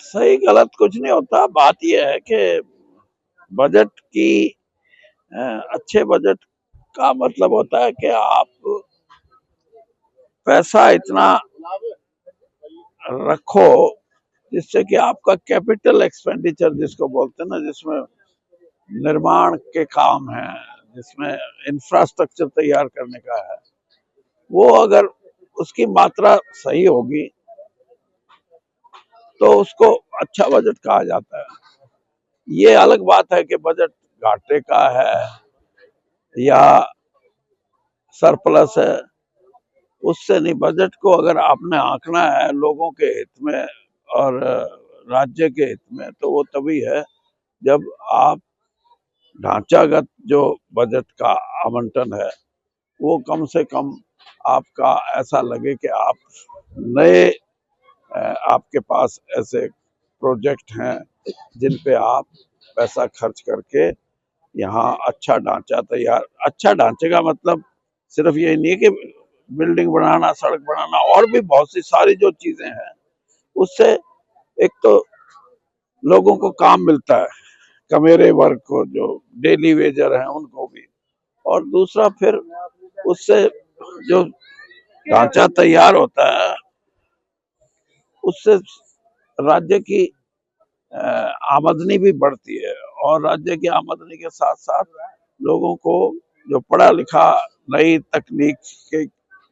सही गलत कुछ नहीं होता। बात यह है कि बजट की अच्छे बजट का मतलब होता है कि आप पैसा इतना रखो जिससे कि आपका कैपिटल एक्सपेंडिचर जिसको बोलते हैं ना, जिसमें निर्माण के काम है, जिसमें इंफ्रास्ट्रक्चर तैयार करने का है, वो अगर उसकी मात्रा सही होगी तो उसको अच्छा बजट कहा जाता है। ये अलग बात है कि बजट घाटे का है या सरप्लस है, उससे नहीं। बजट को अगर आपने आंकना है लोगों के हित में और राज्य के हित में, तो वो तभी है जब आप ढांचागत जो बजट का आवंटन है वो कम से कम आपका ऐसा लगे कि आप नए आपके पास ऐसे प्रोजेक्ट हैं जिन पे आप पैसा खर्च करके यहाँ अच्छा ढांचा तैयार। अच्छा ढांचे का मतलब सिर्फ ये नहीं है कि बिल्डिंग बनाना, सड़क बनाना, और भी बहुत सी सारी जो चीजें हैं उससे एक तो लोगों को काम मिलता है, कमेरे वर्ग को, जो डेली वेजर हैं उनको भी, और दूसरा फिर उससे जो ढांचा तैयार होता है उससे राज्य की आमदनी भी बढ़ती है, और राज्य की आमदनी के साथ साथ लोगों को जो पढ़ा लिखा नई तकनीक के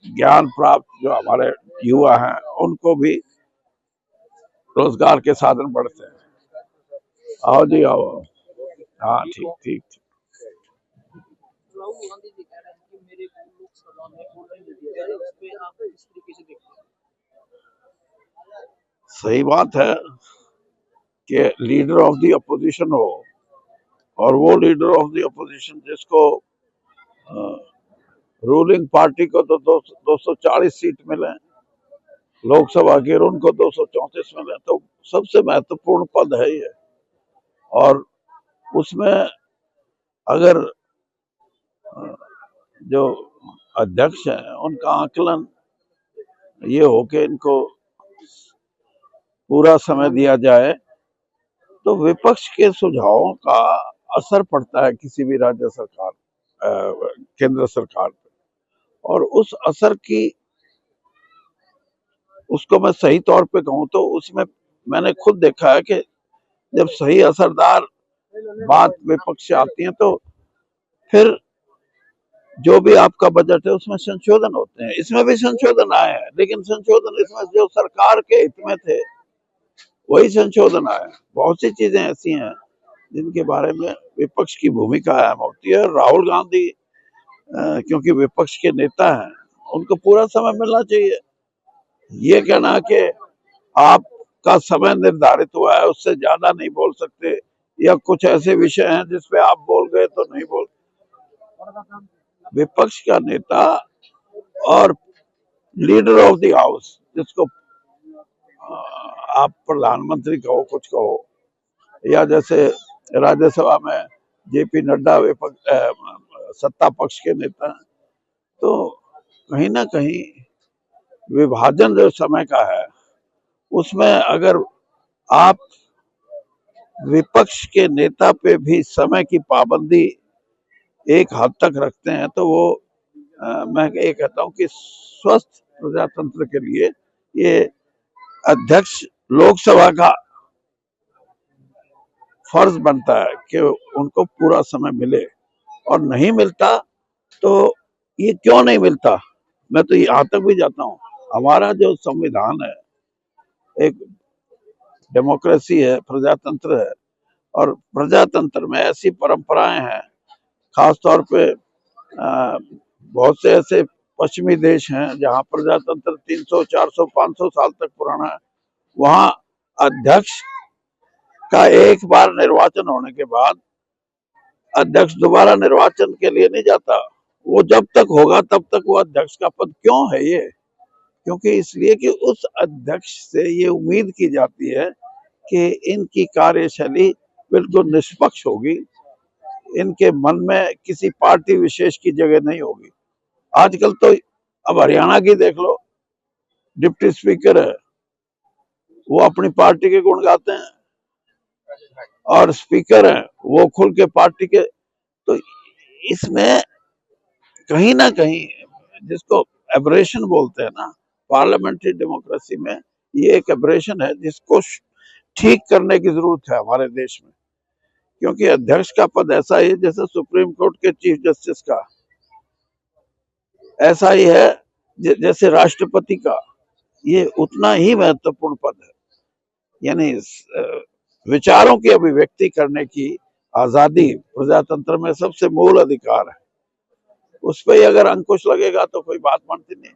ज्ञान प्राप्त जो हमारे युवा हैं उनको भी रोजगार के साधन बढ़ते हैं। आओ जी आओ। हाँ ठीक ठीक ठीक। राहुल गांधी जी कह रहे हैं कि मेरे को लोकसभा में वोट नहीं दिया है, इस पे आप किस तरीके से देखते हैं? सही बात है कि लीडर ऑफ द अपोजिशन हो, और वो लीडर ऑफ द अपोजिशन जिसको रूलिंग पार्टी को तो 240 सीट मिले लोकसभा की, और उनको 234 मिले, तो सबसे महत्वपूर्ण पद है ये। और उसमें अगर जो अध्यक्ष हैं उनका आकलन ये हो कि इनको पूरा समय दिया जाए, तो विपक्ष के सुझावों का असर पड़ता है किसी भी राज्य सरकार, केंद्र सरकार पे, और उस असर की, उसको मैं सही तौर पे कहूँ तो उसमें मैंने खुद देखा है कि जब सही असरदार बात विपक्ष से आती है तो फिर जो भी आपका बजट है उसमें संशोधन होते हैं। इसमें भी संशोधन आए हैं, लेकिन संशोधन इसमें जो सरकार के हित में थे वही संशोधन आए। बहुत सी चीजें ऐसी हैं जिनके बारे में विपक्ष की भूमिका अहम होती है। राहुल गांधी क्योंकि विपक्ष के नेता हैं, उनको पूरा समय मिलना चाहिए। ये कहना कि आपका समय निर्धारित हुआ है उससे ज्यादा नहीं बोल सकते, या कुछ ऐसे विषय हैं जिसपे आप बोल गए तो नहीं बोल। विपक्ष का नेता और लीडर ऑफ द हाउस, जिसको आप प्रधानमंत्री कहो, कुछ कहो, या जैसे राज्यसभा में जेपी नड्डा विपक्ष सत्ता पक्ष के नेता हैं, तो कहीं ना कहीं विभाजन जो समय का है उसमें अगर आप विपक्ष के नेता पे भी समय की पाबंदी एक हद तक रखते हैं तो वो मैं ये कहता हूँ कि स्वस्थ प्रजातंत्र के लिए ये अध्यक्ष लोकसभा का फर्ज बनता है कि उनको पूरा समय मिले, और नहीं मिलता तो ये क्यों नहीं मिलता, मैं तो यहाँ तक भी जाता हूँ। हमारा जो संविधान है एक डेमोक्रेसी है, प्रजातंत्र है, और प्रजातंत्र में ऐसी परंपराएं हैं, खासतौर पे बहुत से ऐसे पश्चिमी देश हैं जहाँ प्रजातंत्र 300, 400, 500 साल तक पुराना है। वहाँ अध्यक्ष का एक बार निर्वाचन होने के बाद अध्यक्ष दोबारा निर्वाचन के लिए नहीं जाता। वो जब तक होगा तब तक वो अध्यक्ष का पद क्यों है ये? क्योंकि इसलिए कि उस अध्यक्ष से ये उम्मीद की जाती है कि इनकी कार्यशैली बिल्कुल निष्पक्ष होगी, इनके मन में किसी पार्टी विशेष की जगह नहीं होगी। आजकल तो अब हरियाणा की देख लो, डिप्टी स्पीकर है, वो अपनी पार्टी के गुण गाते हैं, और स्पीकर हैं वो खुल के पार्टी के। तो इसमें कहीं ना कहीं, जिसको एब्रेशन बोलते हैं ना पार्लियामेंट्री डेमोक्रेसी में, ये एक एब्रेशन है जिसको ठीक करने की जरूरत है हमारे देश में। क्योंकि अध्यक्ष का पद ऐसा ही है जैसे सुप्रीम कोर्ट के चीफ जस्टिस का, ऐसा ही है जैसे राष्ट्रपति का, ये उतना ही महत्वपूर्ण पद है। यानी विचारों की अभिव्यक्ति करने की आजादी प्रजातंत्र में सबसे मूल अधिकार है। उस पर अगर अंकुश लगेगा तो कोई बात बनती नहीं।